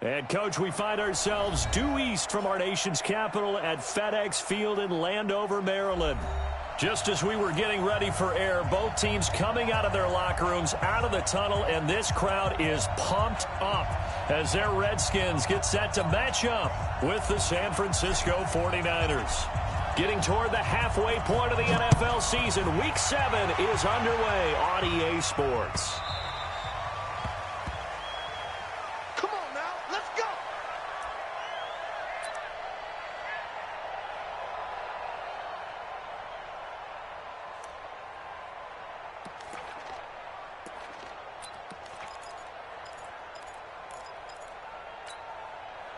And, Coach, we find ourselves due east from our nation's capital at FedEx Field in Landover, Maryland. Just as we were getting ready for air, both teams coming out of their locker rooms, out of the tunnel, and this crowd is pumped up as their Redskins get set to match up with the San Francisco 49ers. Getting toward the halfway point of the NFL season, Week 7 is underway on EA Sports.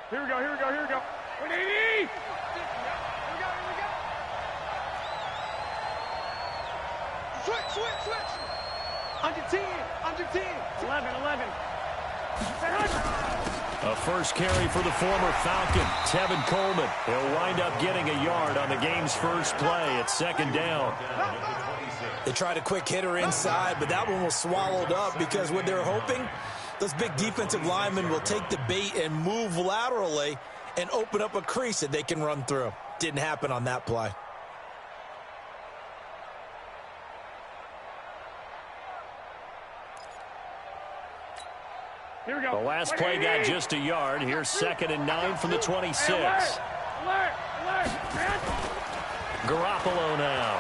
Here we go, here we go, here we go. 180! Here we go. Switch. Under 10. 11. A first carry for the former Falcon, Tevin Coleman. He'll wind up getting a yard on the game's first play. It's second down. They tried a quick hitter inside, but that one was swallowed up because what they're hoping, those big defensive linemen will take the bait and move laterally and open up a crease that they can run through. Didn't happen on that play. Here we go. The last play got just a yard. Here's 2nd and 9 from the 26. Alert. Garoppolo now.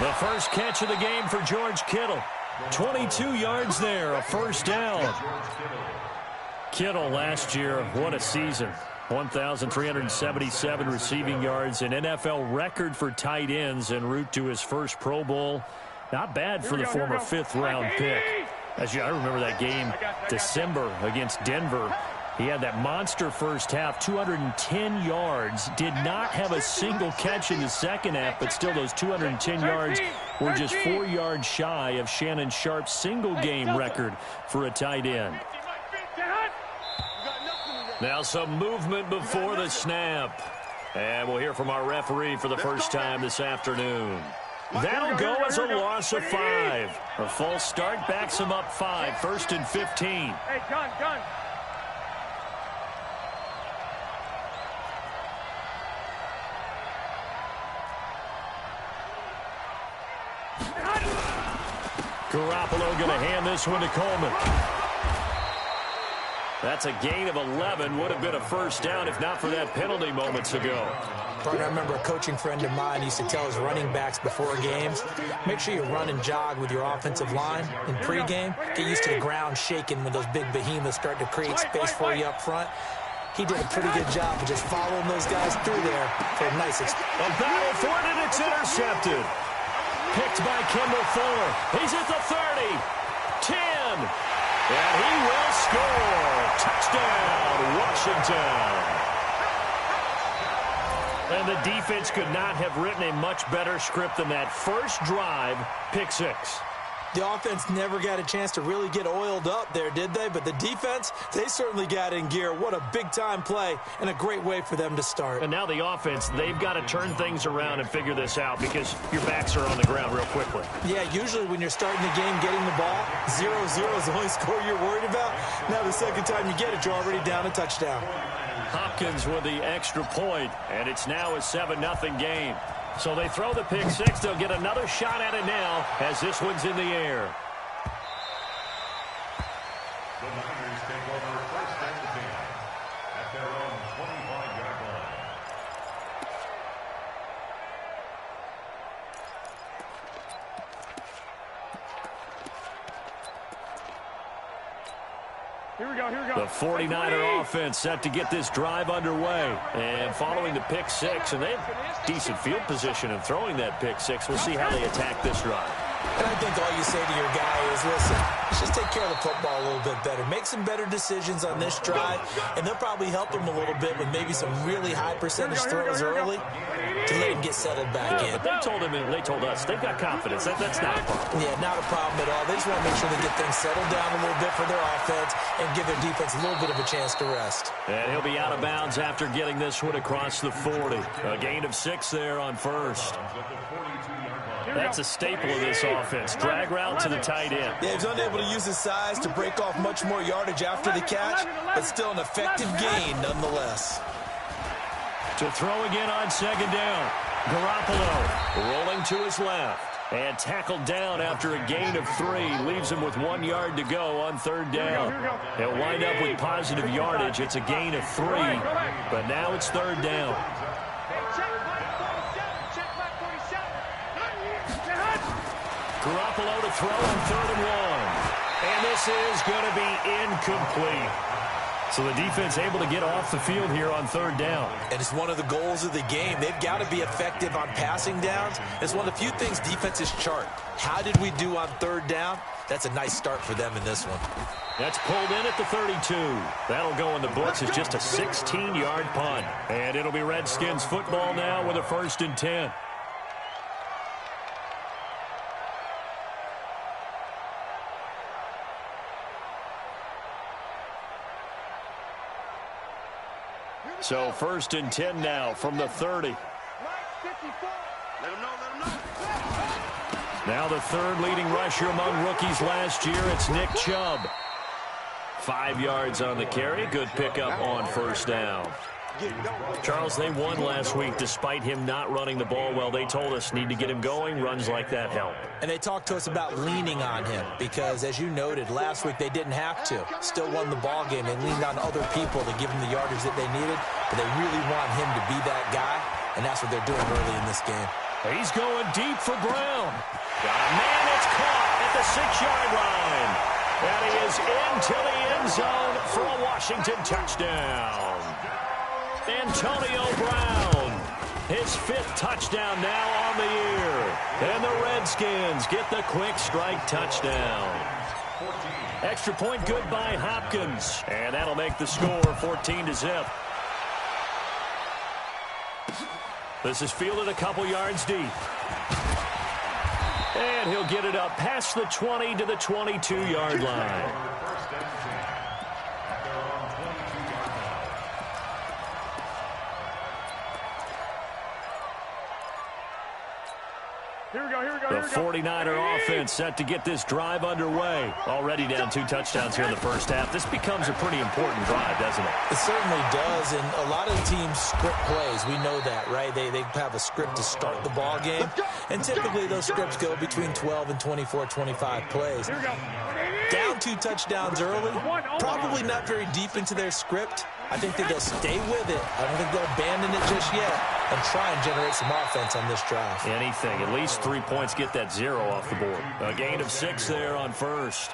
The first catch of the game for George Kittle. 22 yards there, a first down. Kittle last year, what a season. 1,377 receiving yards, an NFL record for tight ends en route to his first Pro Bowl. Not bad for the former 5th-round pick. I remember that game, December against Denver. He had that monster first half, 210 yards. Did not have a single catch in the second half, but still those 210 yards were just 4 yards shy of Shannon Sharp's single-game record for a tight end. Now some movement before the snap. And we'll hear from our referee for the first time this afternoon. That'll go as a loss of 5. A false start backs him up 5, 1st and 15. Hey, gun. Garoppolo going to hand this one to Coleman. That's a gain of 11. Would have been a first down if not for that penalty moments ago. Partner, I remember a coaching friend of mine used to tell his running backs before games, make sure you run and jog with your offensive line in pregame. Get used to the ground shaking when those big behemoths start to create space for you up front. He did a pretty good job of just following those guys through there for a nice experience. A battle for it, and it's intercepted. Picked by Kendall Fuller. He's at the 30. 10. And he will score. Touchdown, Washington. And the defense could not have written a much better script than that. First drive, pick 6. The offense never got a chance to really get oiled up there, did they? But the defense, they certainly got in gear. What a big-time play and a great way for them to start. And now the offense, they've got to turn things around and figure this out because your backs are on the ground real quickly. Yeah, usually when you're starting the game, getting the ball, 0-0 is the only score you're worried about. Now the second time you get it, you're already down a touchdown. Hopkins with the extra point, and it's now a 7-0 game. So they throw the pick 6. They'll get another shot at it now as this one's in the air. The Niners take over 1st and 10 at their own 25-yard line. Here we go. The 49er offense set to get this drive underway. And following the pick 6, and they have decent field position in throwing that pick 6. We'll see how they attack this drive. And I think all you say to your guy is, listen, let's just take care of the football a little bit better. Make some better decisions on this drive, and they'll probably help him a little bit with maybe some really high percentage throws early to let him get settled back in. But they told us they've got confidence. That's not a problem. Yeah, not a problem at all. They just want to make sure they get things settled down a little bit for their offense and give their defense a little bit of a chance to rest. And he'll be out of bounds after getting this one across the 40. A gain of 6 there on first. At the 42-yard line. That's a staple of this offense. Drag route to the tight end. Yeah, he's unable to use his size to break off much more yardage after the catch, but still an effective gain nonetheless. To throw again on second down. Garoppolo rolling to his left. And tackled down after a gain of 3. Leaves him with 1 yard to go on third down. He'll wind up with positive yardage. It's a gain of 3, but now it's third down. Garoppolo to throw on 3rd and 1. And this is going to be incomplete. So the defense able to get off the field here on third down. And it's one of the goals of the game. They've got to be effective on passing downs. It's one of the few things defenses chart. How did we do on third down? That's a nice start for them in this one. That's pulled in at the 32. That'll go in the books as just a 16-yard punt. And it'll be Redskins football now with a 1st and 10. So 1st and 10 now from the 30. Now the 3rd leading rusher among rookies last year. It's Nick Chubb. 5 yards on the carry. Good pickup on 1st down. Charles, they won last week despite him not running the ball well. They told us need to get him going. Runs like that help. And they talked to us about leaning on him because, as you noted, last week they didn't have to. Still won the ball game. They leaned on other people to give them the yardage that they needed, but they really want him to be that guy, and that's what they're doing early in this game. He's going deep for Brown. Got a man that's caught at the 6-yard line. And he is into the end zone for a Washington touchdown. Antonio Brown, his 5th touchdown now on the year. And the Redskins get the quick strike touchdown. Extra point good by Hopkins. And that'll make the score 14-0. This is fielded a couple yards deep. And he'll get it up past the 20 to the 22-yard line. The 49er offense set to get this drive underway. Already down 2 touchdowns here in the first half. This becomes a pretty important drive, doesn't it? It certainly does, and a lot of teams script plays. We know that, right? They have a script to start the ball game, and typically those scripts go between 12 and 24, 25 plays. Down 2 touchdowns early, probably not very deep into their script. I think that they'll stay with it. I don't think they'll abandon it just yet and try and generate some offense on this drive. Anything. At least 3 points. Get that 0 off the board. A gain of 6 there on 1st.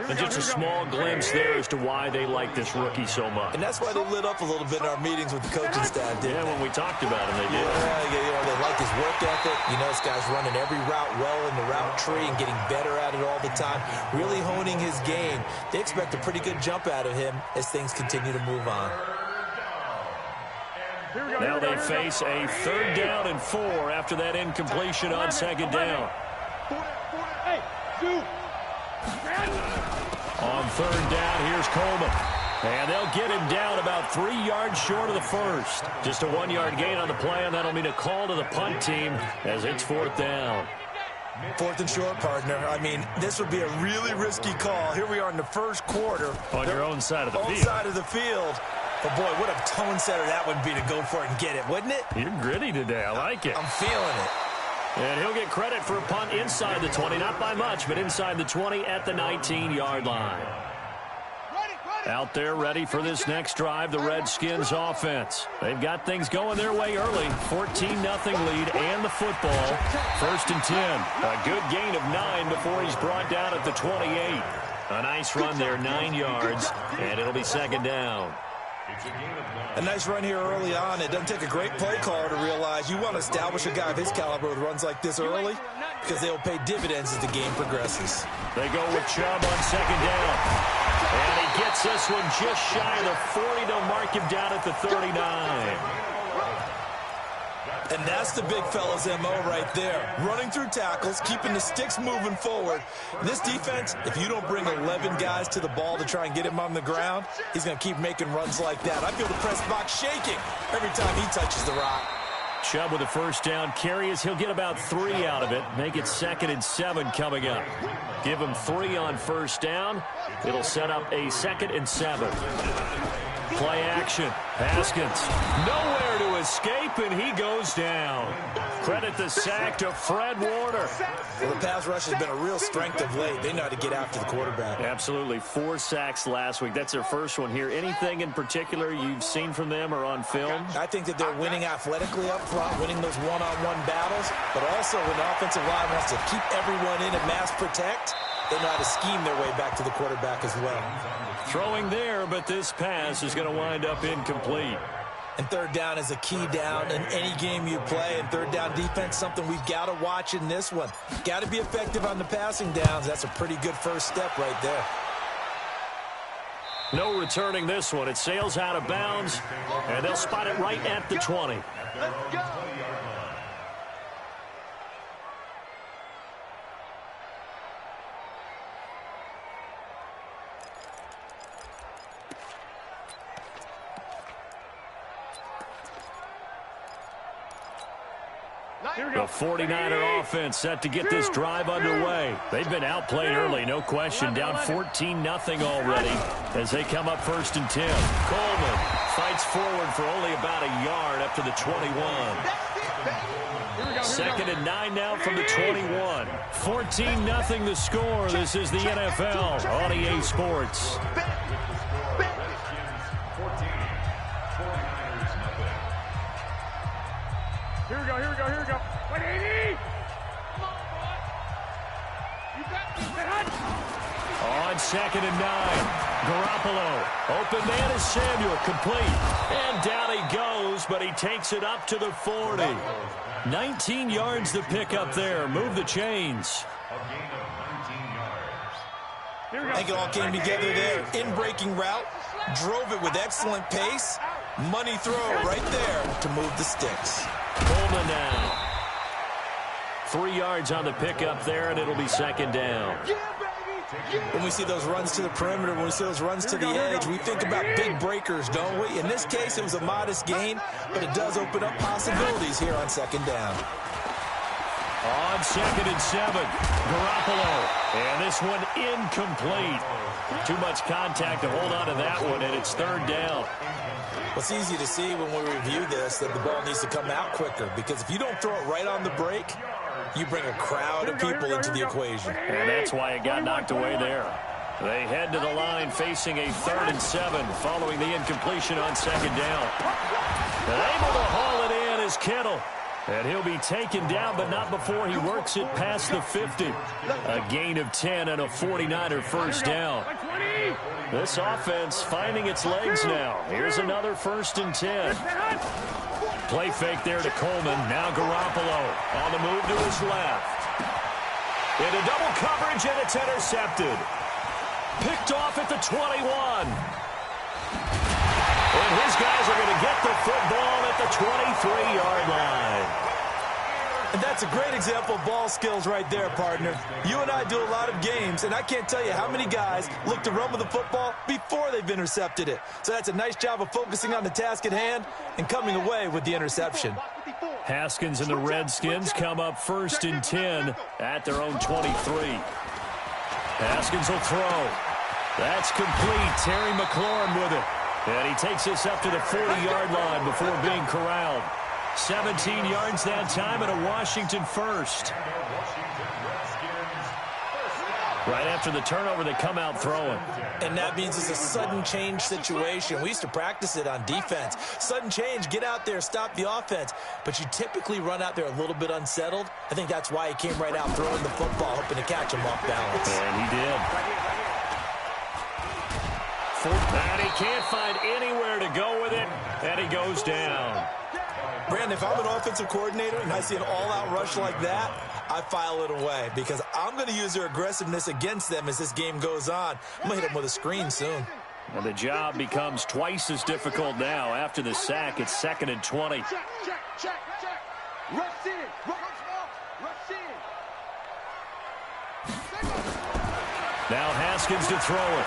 And just a small glimpse there as to why they like this rookie so much. And that's why they lit up a little bit in our meetings with the coaching staff, didn't they? When we talked about him, they did. Yeah, they like his work ethic. You know, this guy's running every route well in the route tree and getting better at it all the time, really honing his game. They expect a pretty good jump out of him as things continue to move on. Now they face a 3rd down and 4 after that incompletion on 2nd down. On 3rd down, here's Coleman. And they'll get him down about 3 yards short of the 1st. Just a 1-yard gain on the play, and that'll mean a call to the punt team as it's 4th down. 4th and short, partner. I mean, this would be a really risky call. Here we are in the first quarter. On your own side of the field. Own side of the field. But, boy, what a tone setter that would be to go for it and get it, wouldn't it? You're gritty today. I like it. I'm feeling it. And he'll get credit for a punt inside the 20. Not by much, but inside the 20 at the 19-yard line. Out there ready for this next drive, the Redskins offense. They've got things going their way early. 14-0 lead and the football. 1st and 10. A good gain of 9 before he's brought down at the 28. A nice run there, 9 yards, and it'll be 2nd down. A nice run here early on. It doesn't take a great play caller to realize you want to establish a guy of his caliber with runs like this early because they will pay dividends as the game progresses. They go with Chubb on 2nd down. And he gets this one just shy of the 40. They'll mark him down at the 39. And that's the big fella's MO right there. Running through tackles, keeping the sticks moving forward. This defense, if you don't bring 11 guys to the ball to try and get him on the ground, he's going to keep making runs like that. I feel the press box shaking every time he touches the rock. Chubb with a first down carry as he'll get about 3 out of it. Make it 2nd and 7 coming up. Give him 3 on first down. It'll set up a 2nd and 7. Play action. Haskins nowhere to escape, and he goes down. Credit the sack to Fred Warner. Well, the pass rush has been a real strength of late. They know how to get after the quarterback. Absolutely. 4 sacks last week. That's their first one here. Anything in particular you've seen from them or on film? I think that they're winning athletically up front, winning those one-on-one battles, but also when the offensive line wants to keep everyone in and mass protect, they know how to scheme their way back to the quarterback as well. Throwing there, but this pass is going to wind up incomplete. And third down is a key down in any game you play. And third down defense, something we've got to watch in this one. Got to be effective on the passing downs. That's a pretty good first step right there. No returning this one. It sails out of bounds, and they'll spot it right at the 20. Let's go. The 49er offense set to get this drive underway. They've been outplayed early, no question. Down 14-0 already as they come up 1st and 10. Coleman fights forward for only about a yard up to the 21. 2nd and 9 now from the 21. 14-0 the score. This is the NFL on EA Sports. Here we go, here we go, here we go. 180! Come on, boy. You got this, man. On 2nd and 9. Garoppolo. Open man is Samuel. Complete. And down he goes, but he takes it up to the 40. 19 yards to pick up there. Move the chains. Here we go. I think it all came together there. In-breaking route. Drove it with excellent pace. Money throw right there to move the sticks. Coleman now. 3 yards on the pickup there, and it'll be 2nd down. When we see those runs to the perimeter, when we see those runs to the edge, we think about big breakers, don't we? In this case, it was a modest gain, but it does open up possibilities here on 2nd down. On 2nd and 7, Garoppolo. And this one incomplete. Too much contact to hold on to that one, and it's 3rd down. Well, it's easy to see when we review this that the ball needs to come out quicker, because if you don't throw it right on the break, you bring a crowd of people into the equation. And that's why it got knocked away there. They head to the line facing a 3rd and 7 following the incompletion on 2nd down. And able to haul it in is Kittle. And he'll be taken down, but not before he works it past the 50. A gain of 10 and a 49er first down. This offense finding its legs now. Here's another 1st and 10. Play fake there to Coleman. Now Garoppolo on the move to his left. Into double coverage, and it's intercepted. Picked off at the 21. And his guys are going to get the football at the 23-yard line. And that's a great example of ball skills right there, partner. You and I do a lot of games, and I can't tell you how many guys look to run with the football before they've intercepted it. So that's a nice job of focusing on the task at hand and coming away with the interception. Haskins and the Redskins come up 1st and 10 at their own 23. Haskins will throw. That's complete. Terry McLaurin with it. And he takes us up to the 40-yard line before being corralled. 17 yards that time and a Washington first. Right after the turnover, they come out throwing. And that means it's a sudden change situation. We used to practice it on defense. Sudden change, get out there, stop the offense. But you typically run out there a little bit unsettled. I think that's why he came right out throwing the football, hoping to catch him off balance. And he did. And he can't find anywhere to go with it, and he goes down. Brandon, if I'm an offensive coordinator and I see an all-out rush like that, I file it away because I'm going to use their aggressiveness against them as this game goes on. I'm going to hit them with a screen soon. And the job becomes twice as difficult now. After the sack, it's 2nd and 20. Check. Rush in. Rush in. Now Haskins to throw it.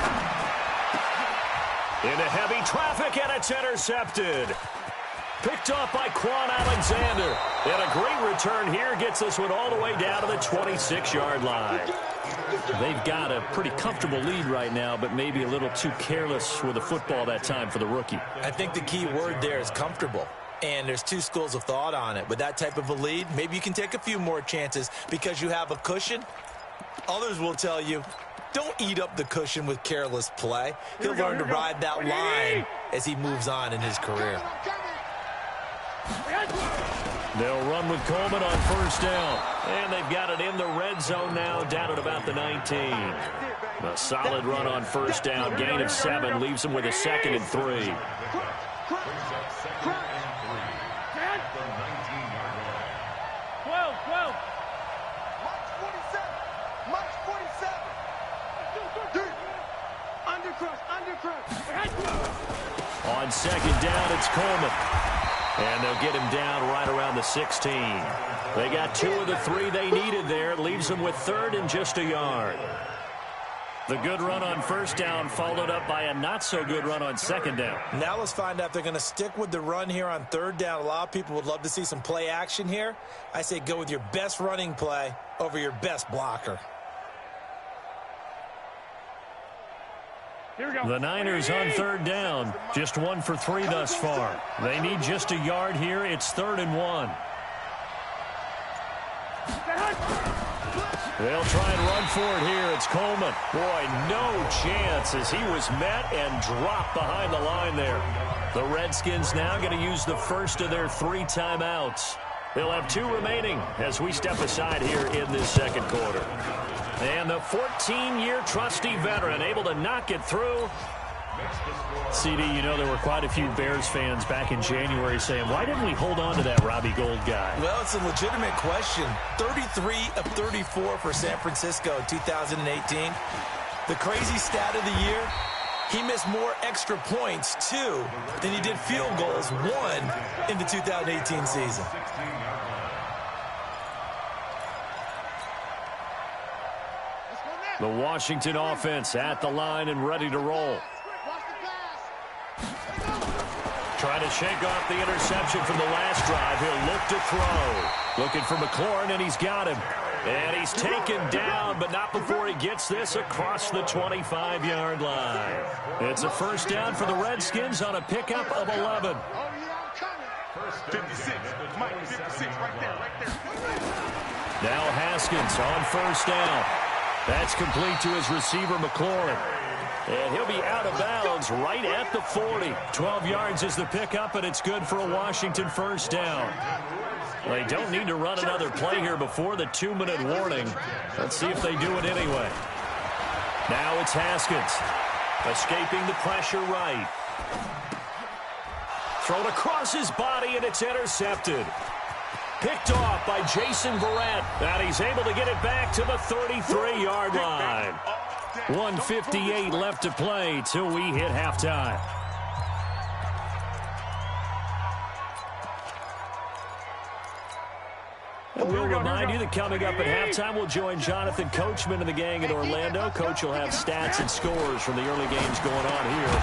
Into heavy traffic, and it's intercepted. Picked off by Quan Alexander. And a great return here gets this one all the way down to the 26-yard line. They've got a pretty comfortable lead right now, but maybe a little too careless with the football that time for the rookie. I think the key word there is comfortable. And there's two schools of thought on it. With that type of a lead, maybe you can take a few more chances because you have a cushion. Others will tell you, don't eat up the cushion with careless play. He'll learn to ride that line as he moves on in his career. They'll run with Coleman on first down. And they've got it in the red zone now, down at about the 19. A solid run on first down. Gain of 7 leaves them with a 2nd and 3. On second down, it's Coleman. And they'll get him down right around the 16. They got 2 of the 3 they needed there. It leaves them with 3rd and just a yard. The good run on first down followed up by a not-so-good run on second down. Now let's find out if they're going to stick with the run here on 3rd down. A lot of people would love to see some play action here. I say go with your best running play over your best blocker. The Niners on 3rd down. Just 1 for 3 thus far. They need just a yard here. It's 3rd and 1. They'll try and run for it here. It's Coleman. Boy, no chance as he was met and dropped behind the line there. The Redskins now going to use the first of their 3 timeouts. They'll have 2 remaining as we step aside here in this second quarter. And the 14-year trusty veteran able to knock it through. CD, you know there were quite a few Bears fans back in January saying, why didn't we hold on to that Robbie Gould guy? Well, it's a legitimate question. 33 of 34 for San Francisco in 2018. The crazy stat of the year, he missed more extra points, 2, than he did field goals, 1, in the 2018 season. The Washington offense at the line and ready to roll. Trying to shake off the interception from the last drive. He'll look to throw. Looking for McLaurin, and he's got him. And he's taken down, but not before he gets this across the 25-yard line. It's a first down for the Redskins on a pickup of 11. 56. Mike, 56 right there. Now Haskins on first down. That's complete to his receiver, McLaurin. And he'll be out of bounds right at the 40. 12 yards is the pickup, and it's good for a Washington first down. They don't need to run another play here before the 2-minute warning. Let's see if they do it anyway. Now it's Haskins. Escaping the pressure right. Thrown across his body, and it's intercepted. Picked off by Jason Verrett. And he's able to get it back to the 33-yard line. 1:58 left to play till we hit halftime. And we'll remind you that coming up at halftime, we'll join Jonathan Coachman and the gang in Orlando. Coach will have stats and scores from the early games going on here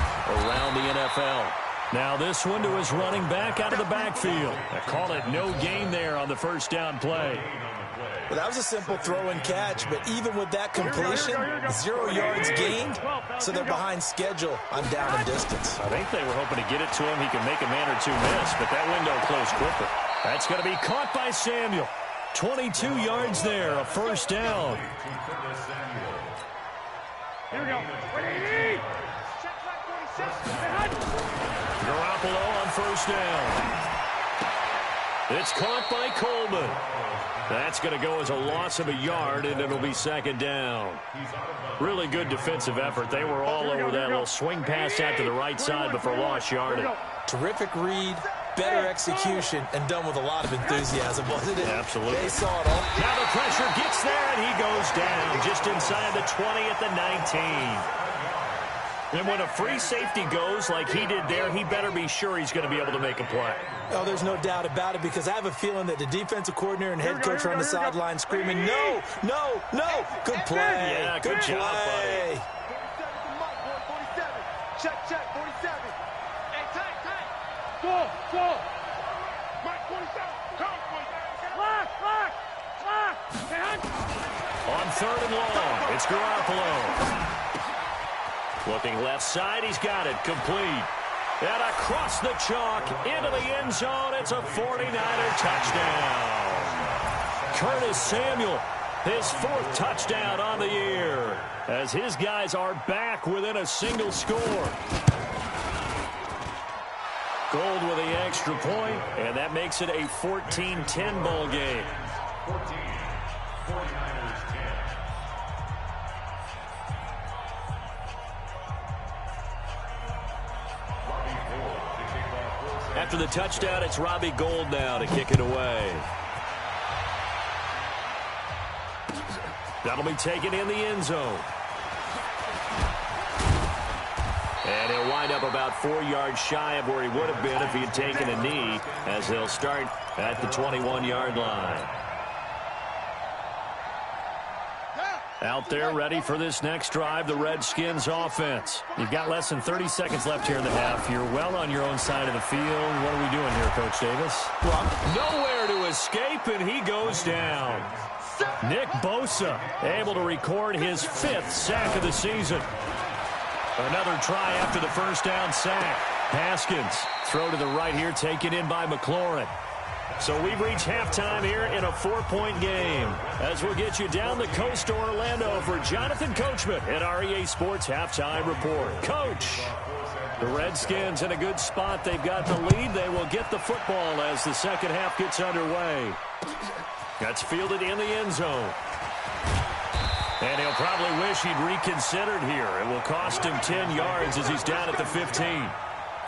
around the NFL. Now this one to his running back out of the backfield. I call it no gain there on the first down play. Well, that was a simple throw and catch, but even with that completion, 0 yards gained, so they're behind schedule on down and distance. I think they were hoping to get it to him. He can make a man or 2 miss, but that window closed quicker. That's going to be caught by Samuel. 22 yards there, a first down. Here we go. Garoppolo on first down. It's caught by Coleman. That's going to go as a loss of a yard, and it'll be second down. Really good defensive effort. They were all over that little swing pass out to the right side, but for lost yardage. Terrific read, better execution, and done with a lot of enthusiasm, wasn't it? Absolutely. They saw it all. Now the pressure gets there, and he goes down just inside the 20 at the 19. And when a free safety goes like he did there, he better be sure he's going to be able to make a play. Oh, there's no doubt about it, because I have a feeling that the defensive coordinator and head coach are on the sideline screaming, no, no, no. Good play. Yeah, good job, buddy. Check, 47. Hey, tight. Go. On 3rd and long, it's Garoppolo. Looking left side, he's got it, complete. And across the chalk, into the end zone, it's a 49er touchdown. Curtis Samuel, his 4th touchdown on the year, as his guys are back within a single score. Gold with the extra point, and that makes it a 14-10 ball game. 14, 49ers 10. After the touchdown, it's Robbie Gould now to kick it away. That'll be taken in the end zone. And he'll wind up about 4 yards shy of where he would have been if he had taken a knee, as they'll start at the 21-yard line. Out there ready for this next drive, the Redskins offense. You've got less than 30 seconds left here in the half. You're well on your own side of the field. What are we doing here, Coach Davis? Well, nowhere to escape, and he goes down. Nick Bosa able to record his 5th sack of the season. Another try after the first down sack. Haskins, throw to the right here, taken in by McLaurin. So we've reached halftime here in a 4-point game, as we'll get you down the coast to Orlando for Jonathan Coachman at our EA Sports Halftime Report. Coach, the Redskins in a good spot. They've got the lead. They will get the football as the second half gets underway. That's fielded in the end zone. And he'll probably wish he'd reconsidered here. It will cost him 10 yards as he's down at the 15.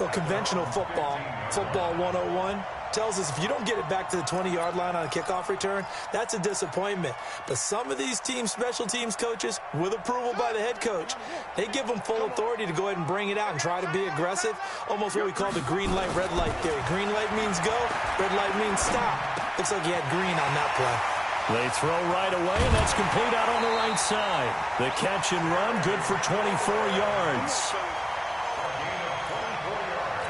Well, conventional football 101, tells us if you don't get it back to the 20-yard line on a kickoff return, that's a disappointment. But some of these teams, special teams coaches, with approval by the head coach, they give them full authority to go ahead and bring it out and try to be aggressive, almost what we call the green light, red light theory. Green light means go, red light means stop. Looks like he had green on that play. They throw right away, and that's complete out on the right side. The catch and run, good for 24 yards.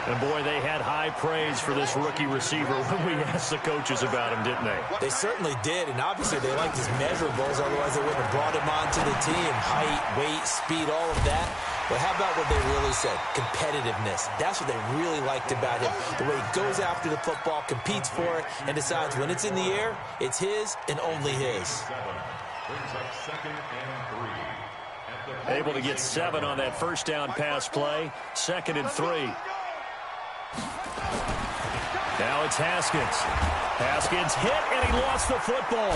And, boy, they had high praise for this rookie receiver when we asked the coaches about him, didn't they? They certainly did, and obviously they liked his measurables, otherwise they wouldn't have brought him onto the team. Height, weight, speed, all of that. But how about what they really said? Competitiveness. That's what they really liked about him. The way he goes after the football, competes for it, and decides when it's in the air, it's his and only his. Able to get 7 on that first down pass play. 2nd and 3. Now it's Haskins. Haskins hit, and he lost the football.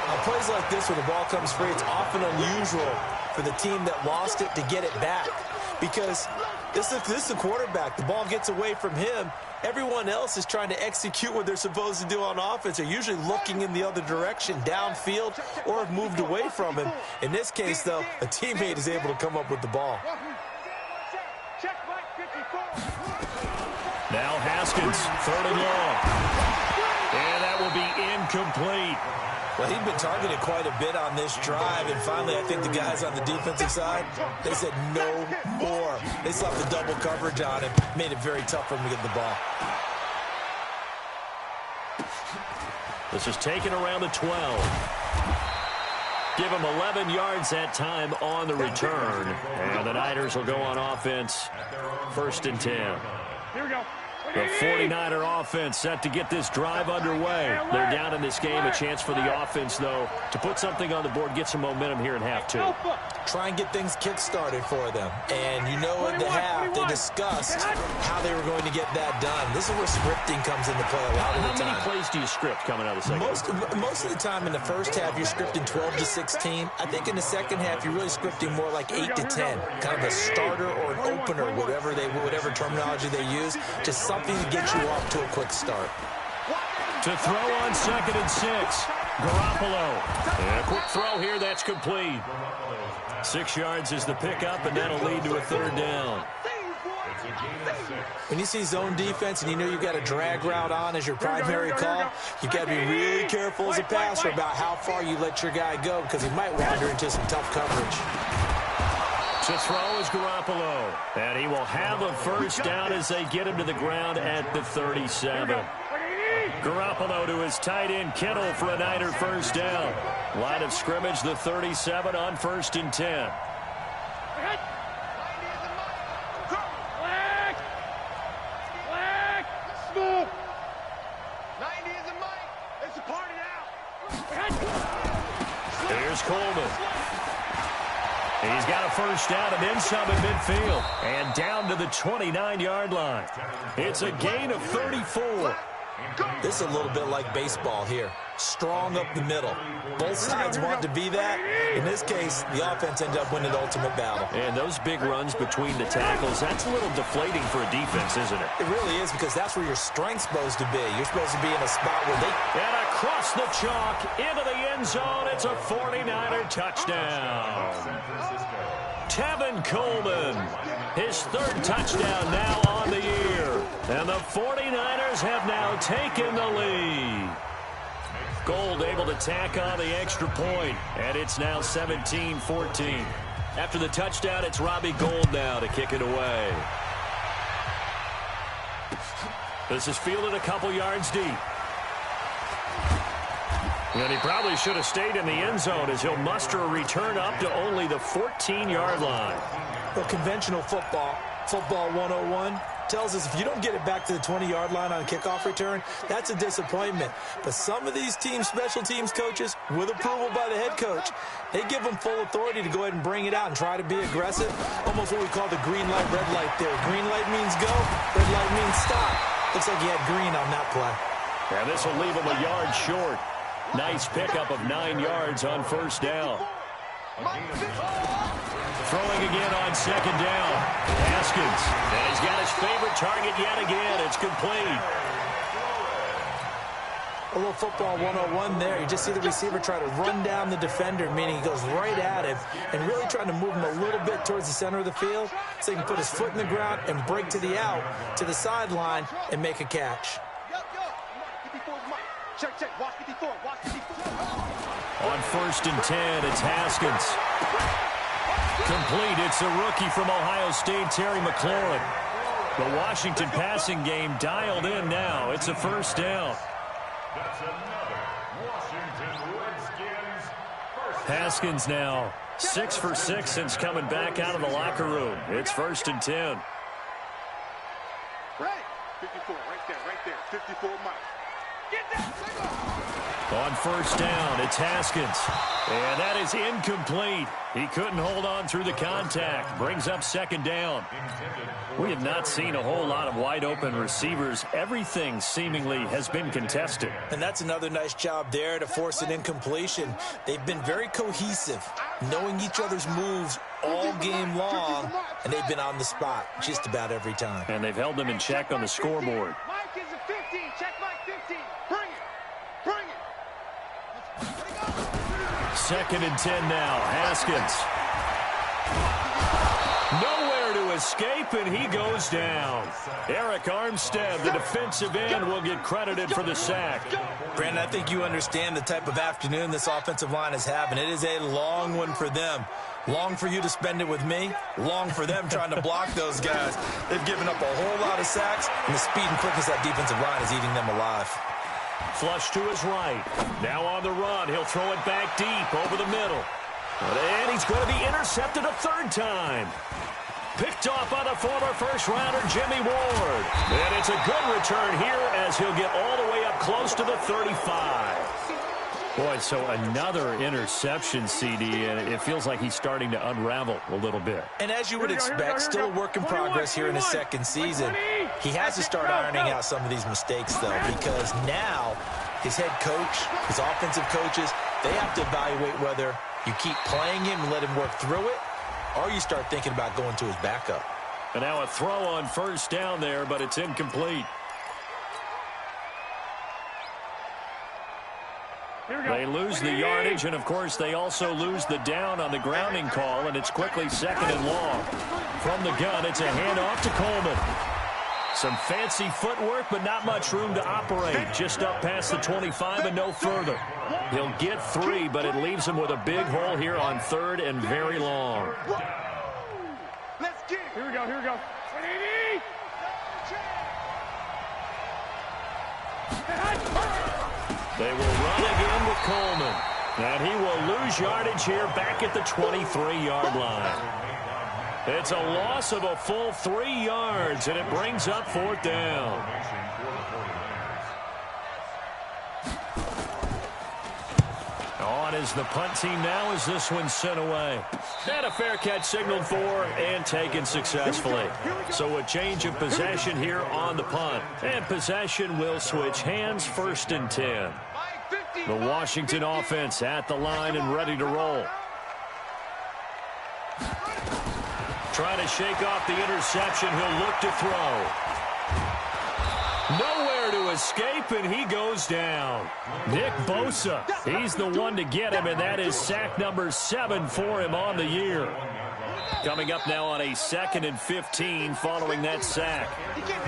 Now, plays like this where the ball comes free, it's often unusual for the team that lost it to get it back. Because this is the quarterback. The ball gets away from him. Everyone else is trying to execute what they're supposed to do on offense. They're usually looking in the other direction, downfield, or have moved away from him. In this case, though, a teammate is able to come up with the ball. Now Haskins, 3rd and long. And that will be incomplete. Well, he'd been targeted quite a bit on this drive, and finally I think the guys on the defensive side, they said no more. They slapped the double coverage on him, made it very tough for him to get the ball. This is taken around the 12. Give him 11 yards that time on the return. And the Niners will go on offense, 1st and 10. Here we go. The 49er offense set to get this drive underway. They're down in this game. A chance for the offense, though, to put something on the board, get some momentum here in half 2. Try and get things kick-started for them. And you know at the half, they discussed how they were going to get that done. This is where scripting comes into play a lot of the time. How many plays do you script coming out of the second? Most of the time in the first half, you're scripting 12 to 16. I think in the second half, you're really scripting more like 8 to 10. Kind of a starter or an opener, whatever terminology they use. Just something to get you off to a quick start. To throw on 2nd and 6. Garoppolo. And a quick throw here, that's complete. 6 yards is the pickup, and that'll lead to a 3rd down. When you see zone defense and you know you've got a drag route on as your primary call, you've got to be really careful as a passer about how far you let your guy go, because he might wander into some tough coverage. To throw is Garoppolo, and he will have a 1st down as they get him to the ground at the 37. Garoppolo to his tight end, Kittle, for a Niner first down. Line of scrimmage, the 37 on 1st and 10. Here's Coleman. He's got a first down and then some in midfield. And down to the 29-yard line. It's a gain of 34. This is a little bit like baseball here. Strong up the middle. Both sides want to be that. In this case, the offense ended up winning the ultimate battle. And those big runs between the tackles, that's a little deflating for a defense, isn't it? It really is, because that's where your strength's supposed to be. You're supposed to be in a spot where they... And across the chalk, into the end zone, it's a 49er touchdown. Tevin Coleman, his 3rd touchdown now on the year. And the 49ers have now taken the lead. Gold able to tack on the extra point, and it's now 17-14. After the touchdown, it's Robbie Gould now to kick it away. This is fielded a couple yards deep. And he probably should have stayed in the end zone as he'll muster a return up to only the 14-yard line. Well, conventional football 101, tells us if you don't get it back to the 20-yard line on a kickoff return, that's a disappointment. But some of these special teams coaches, with approval by the head coach, they give them full authority to go ahead and bring it out and try to be aggressive. Almost what we call the green light, red light theory. Green light means go, red light means stop. Looks like he had green on that play. And this will leave him a yard short. Nice pickup of 9 yards on first down. Throwing again on second down. Haskins. And he's got his favorite target yet again. It's complete. A little football 101 there. You just see the receiver try to run down the defender, meaning he goes right at him and really trying to move him a little bit towards the center of the field so he can put his foot in the ground and break to the out, to the sideline, and make a catch. On 1st and 10, it's Haskins. Complete. It's a rookie from Ohio State, Terry McLaurin. The Washington passing game dialed in now. It's a first down. That's another Washington Redskins first down. Haskins now 6 for 6 since coming back out of the locker room. It's 1st and 10. Right. 54, right there. 54 miles. Get that. On first down, it's Haskins. And that is incomplete. He couldn't hold on through the contact. Brings up second down. We have not seen a whole lot of wide-open receivers. Everything seemingly has been contested. And that's another nice job there to force an incompletion. They've been very cohesive, knowing each other's moves all game long, and they've been on the spot just about every time. And they've held them in check on the scoreboard. Mike is a 15. Check Mike 15. Bring it. Bring it. 2nd and 10 now. Haskins. Nowhere to escape, and he goes down. Eric Armstead, the defensive end, will get credited for the sack. Brandon, I think you understand the type of afternoon this offensive line is having. It is a long one for them. Long for you to spend it with me. Long for them trying to block those guys. They've given up a whole lot of sacks, and the speed and quickness of that defensive line is eating them alive. Flush to his right. Now on the run. He'll throw it back deep over the middle. And he's going to be intercepted a 3rd time. Picked off by the former first-rounder Jimmy Ward. And it's a good return here as he'll get all the way up close to the 35. Boy, so another interception, CD, and it feels like he's starting to unravel a little bit. And as you would expect, still a work in progress here in his 2nd season. He has to start ironing out some of these mistakes, though, because now his head coach, his offensive coaches, they have to evaluate whether you keep playing him and let him work through it, or you start thinking about going to his backup. And now a throw on first down there, but it's incomplete. They lose the yardage, and, of course, they also lose the down on the grounding call, and it's quickly 2nd and long. From the gun, it's a handoff to Coleman. Some fancy footwork, but not much room to operate. Just up past the 25 and no further. He'll get 3, but it leaves him with a big hole here on 3rd and very long. Let's get it. Here we go. 180. They will run again with Coleman. And he will lose yardage here back at the 23-yard line. It's a loss of a full 3 yards, and it brings up 4th down. On is the punt team now as this one's sent away. And a fair catch signaled for and taken successfully. So a change of possession here on the punt. And possession will switch hands, 1st and 10. The Washington offense at the line and ready to roll. Trying to shake off the interception. He'll look to throw. Nowhere to escape, and he goes down. Nick Bosa, he's the one to get him, and that is sack number 7 for him on the year. Coming up now on a 2nd and 15 following that sack.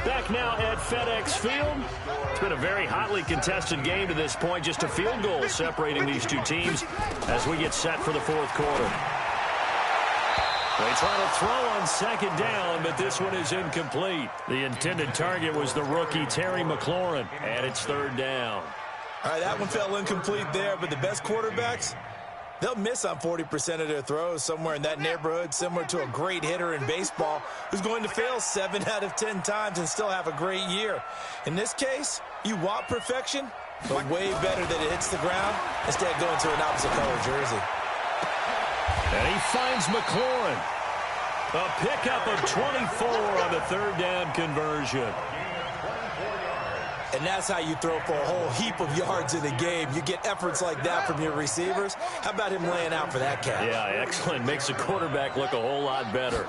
Back now at FedEx Field. It's been a very hotly contested game to this point. Just a field goal separating these two teams as we get set for the 4th quarter. They try to throw on 2nd down, but this one is incomplete. The intended target was the rookie Terry McLaurin, and it's 3rd down. All right, that one fell incomplete there, but the best quarterbacks, they'll miss on 40% of their throws, somewhere in that neighborhood, similar to a great hitter in baseball who's going to fail 7 out of 10 times and still have a great year. In this case, you want perfection, but way better that it hits the ground instead of going to an opposite color jersey. And he finds McLaurin. A pickup of 24 on the 3rd down conversion. And that's how you throw for a whole heap of yards in a game. You get efforts like that from your receivers. How about him laying out for that catch? Yeah, excellent. Makes the quarterback look a whole lot better.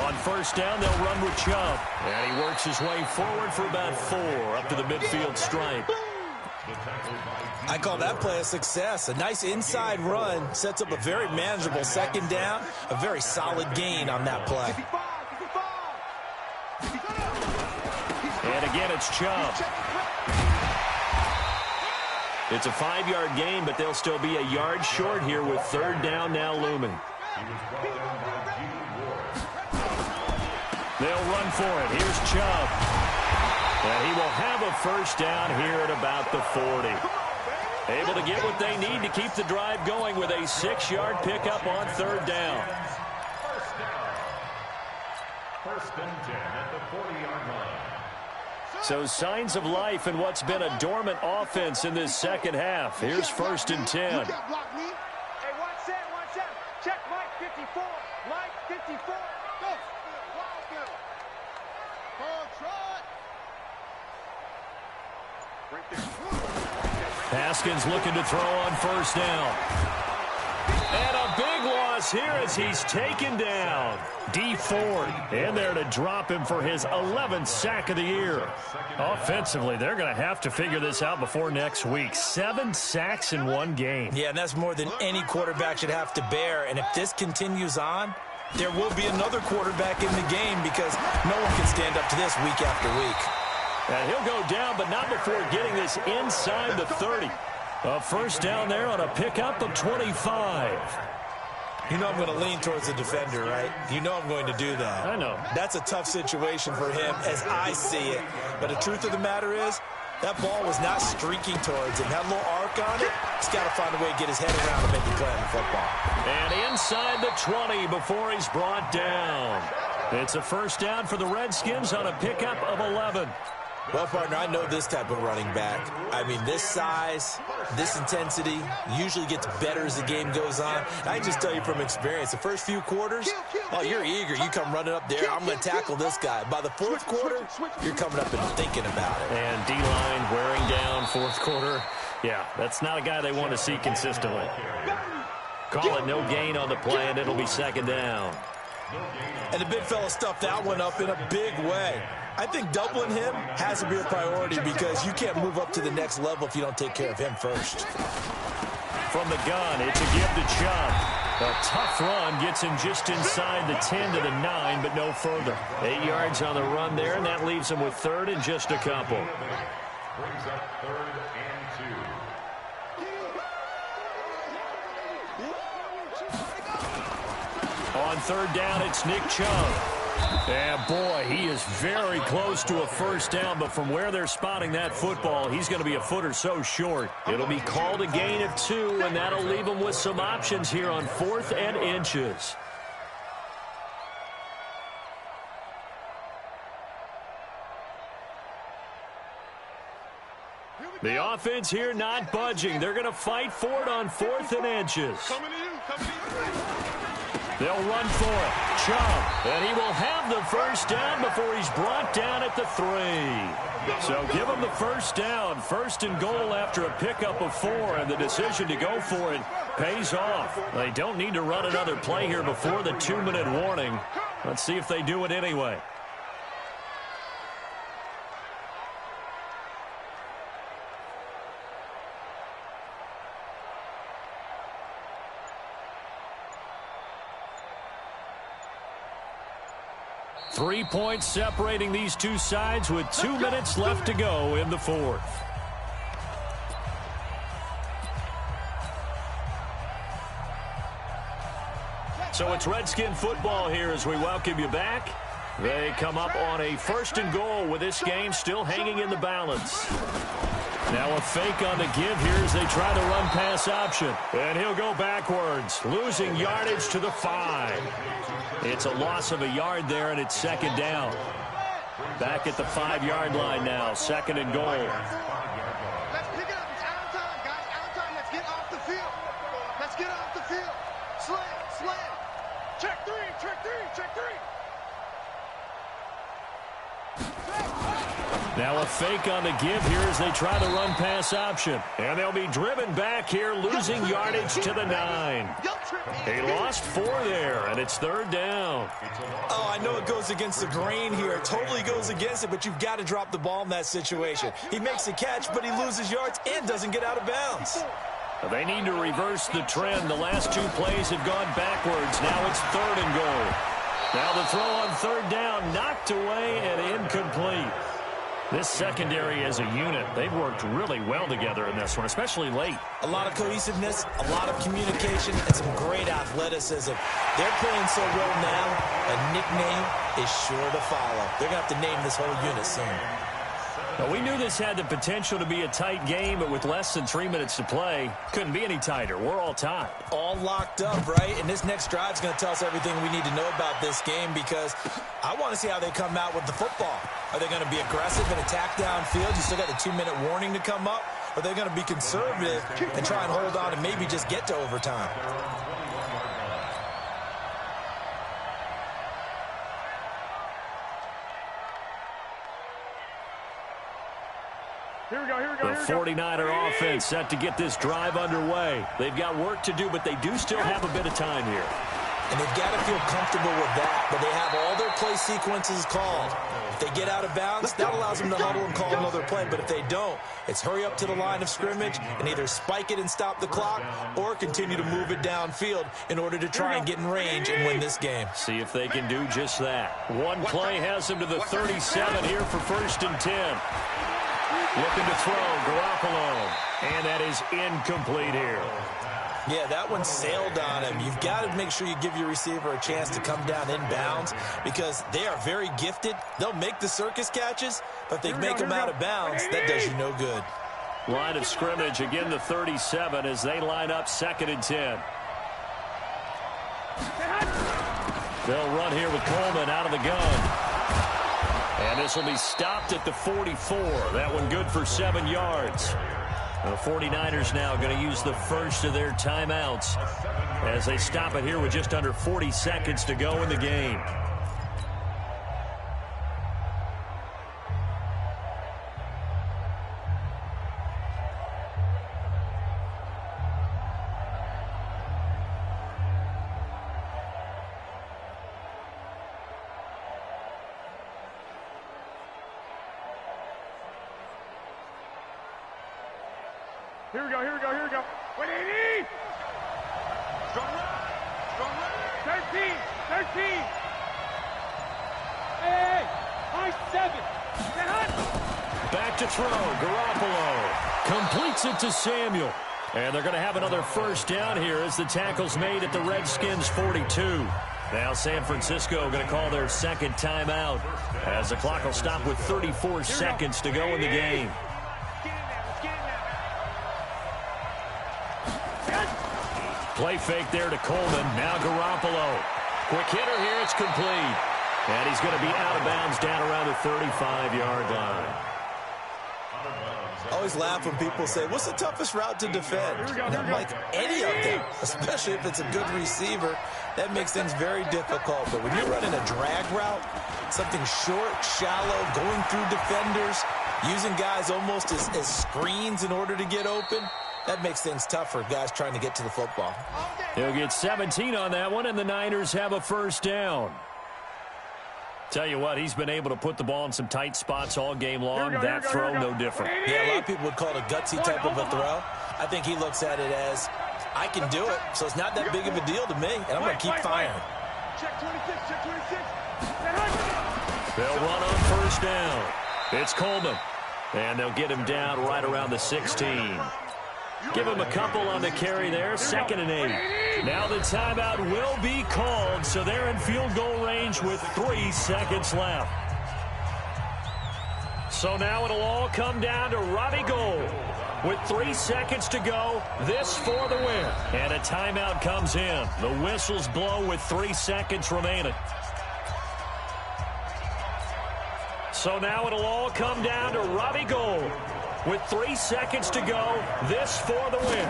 On 1st down, they'll run with Chubb. And he works his way forward for about 4 up to the midfield stripe. I call that play a success. A nice inside run sets up a very manageable 2nd down. A very solid gain on that play. And again, it's Chubb. It's a 5-yard gain, but they'll still be a yard short here with 3rd down now looming. They'll run for it. Here's Chubb. And he will have a 1st down here at about the 40. Able to get what they need to keep the drive going with a 6-yard pickup on 3rd down. 1st and 10 at the 40-yard line. So signs of life in what's been a dormant offense in this 2nd half. Here's 1st and 10. Hey, watch that. Check Mike 54. Mike 54. Go. Haskins looking to throw on 1st down. And a big loss here as he's taken down. D Ford in there to drop him for his 11th sack of the year. Offensively, they're going to have to figure this out before next week. 7 sacks in 1 game. Yeah, and that's more than any quarterback should have to bear. And if this continues on, there will be another quarterback in the game because no one can stand up to this week after week. And he'll go down, but not before getting this inside the 30. A 1st down there on a pickup of 25. You know I'm going to lean towards the defender, right? You know I'm going to do that. I know. That's a tough situation for him as I see it. But the truth of the matter is, that ball was not streaking towards him. That little arc on it, he's got to find a way to get his head around and make the play on the football. And inside the 20 before he's brought down. It's a 1st down for the Redskins on a pickup of 11. Well, partner, I know this type of running back. I mean, this size, this intensity usually gets better as the game goes on. I can just tell you from experience, the first few quarters, oh, you're eager. You come running up there, I'm going to tackle this guy. By the 4th quarter, you're coming up and thinking about it. And D-line wearing down 4th quarter. Yeah, that's not a guy they want to see consistently. Call it no gain on the play, and it'll be 2nd down. And the big fella stuffed that one up in a big way. I think doubling him has to be a priority because you can't move up to the next level if you don't take care of him first. From the gun, it's a give to Chubb. A tough run gets him just inside the 10 to the 9, but no further. 8 yards on the run there, and that leaves him with 3rd and just a couple. Brings up 3rd and 2. On 3rd down, it's Nick Chubb. And boy, he is very close to a first down, but from where they're spotting that football, he's going to be a foot or so short. It'll be called a gain of 2, and that'll leave him with some options here on 4th and inches. The offense here not budging. They're going to fight for it on 4th and inches. They'll run for it. Chubb. And he will have the first down before he's brought down at the 3. So give him the first down. 1st and goal after a pickup of 4. And the decision to go for it pays off. They don't need to run another play here before the 2-minute warning. Let's see if they do it anyway. Three points separating these two sides with 2 minutes left to go in the 4th. So it's Redskin football here as we welcome you back. They come up on a 1st and goal with this game still hanging in the balance. Now a fake on the give here as they try the run pass option. And he'll go backwards, losing yardage to the 5. It's a loss of a yard there, and it's 2nd down. Back at the 5-yard line now, 2nd and goal. Let's pick it up. It's out of time, guys. Out of time. Let's get off the field. Let's get off the field. Slam. Check 3. Check 3. Now a fake on the give here as they try the run pass option. And they'll be driven back here, losing yardage to the 9. He lost 4 there, and it's 3rd down. Oh, I know it goes against the grain here. It totally goes against it, but you've got to drop the ball in that situation. He makes a catch, but he loses yards and doesn't get out of bounds. They need to reverse the trend. The last 2 plays have gone backwards. Now it's 3rd and goal. Now the throw on 3rd down, knocked away and incomplete. This secondary as a unit, they've worked really well together in this one, especially late. A lot of cohesiveness, a lot of communication, and some great athleticism. They're playing so well now, a nickname is sure to follow. They're going to have to name this whole unit soon. Well, we knew this had the potential to be a tight game, but with less than 3 minutes to play, couldn't be any tighter. We're all tied. All locked up, right? And this next drive is going to tell us everything we need to know about this game because I want to see how they come out with the football. Are they going to be aggressive and attack downfield? You still got the 2-minute warning to come up? Or are they going to be conservative and try and hold on and maybe just get to overtime? Here we go. The 49er offense set to get this drive underway. They've got work to do, but they do still have a bit of time here. And they've got to feel comfortable with that, but they have all their play sequences called. If they get out of bounds, that allows them to huddle and call another play. But if they don't, it's hurry up to the line of scrimmage and either spike it and stop the clock or continue to move it downfield in order to try and get in range and win this game. See if they can do just that. One play has them to the 37 here for 1st and 10. Looking to throw, Garoppolo. And that is incomplete here. Yeah, that one sailed on him. You've got to make sure you give your receiver a chance to come down inbounds because they are very gifted. They'll make the circus catches, but if they make them out of bounds, that does you no good. Line of scrimmage, again the 37 as they line up 2nd and 10. They'll run here with Coleman out of the gun. And this will be stopped at the 44. That one good for 7 yards. The 49ers now going to use the first of their timeouts as they stop it here with just under 40 seconds to go in the game. Here we go. 180! Strong run! 13! Hey! High 7! Back to throw, Garoppolo completes it to Samuel. And they're going to have another first down here as the tackle's made at the Redskins 42. Now San Francisco going to call their second timeout as the clock will stop with 34 seconds to go in the game. Play fake there to Coleman. Now Garoppolo. Quick hitter here. It's complete. And he's going to be out of bounds down around the 35-yard line. I always laugh when people say, what's the toughest route to defend? And I'm like, any of them, especially if it's a good receiver. That makes things very difficult. But when you're running a drag route, something short, shallow, going through defenders, using guys almost as screens in order to get open, that makes things tough for guys trying to get to the football. He'll get 17 on that one, and the Niners have a first down. Tell you what, he's been able to put the ball in some tight spots all game long. That throw, no different. Yeah, a lot of people would call it a gutsy type of a throw. I think he looks at it as, I can do it, so it's not that big of a deal to me, and I'm going to keep firing. Check 26, check 26. They'll run on first down. It's Coleman, and they'll get him down right around the 16. Give him a couple on the carry there, 2nd and 8. Now the timeout will be called, so they're in field goal range with 3 seconds left. So now it'll all come down to Robbie Gould. With 3 seconds to go, this for the win. And a timeout comes in. The whistles blow with 3 seconds remaining. So now it'll all come down to Robbie Gould. With 3 seconds to go, this for the win.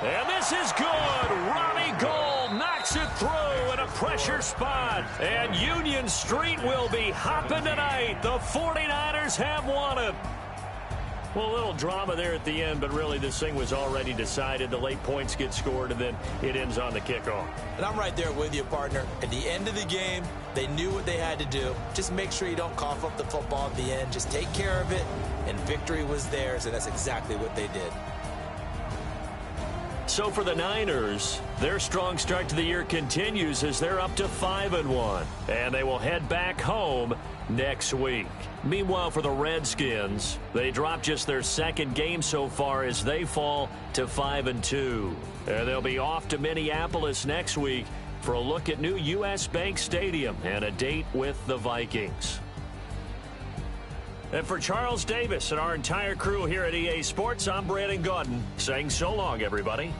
And this is good. Robbie Gould knocks it through in a pressure spot. And Union Street will be hopping tonight. The 49ers have won it. Well, a little drama there at the end, but really this thing was already decided. The late points get scored, and then it ends on the kickoff. And I'm right there with you, partner. At the end of the game, they knew what they had to do. Just make sure you don't cough up the football at the end. Just take care of it, and victory was theirs, and that's exactly what they did. So for the Niners, their strong start to the year continues as they're up to 5-1, and they will head back home next week. Meanwhile, for the Redskins, they dropped just their 2nd game so far as they fall to 5-2. And they'll be off to Minneapolis next week for a look at new U.S. Bank Stadium and a date with the Vikings. And for Charles Davis and our entire crew here at EA Sports, I'm Brandon Gaudin saying so long, everybody.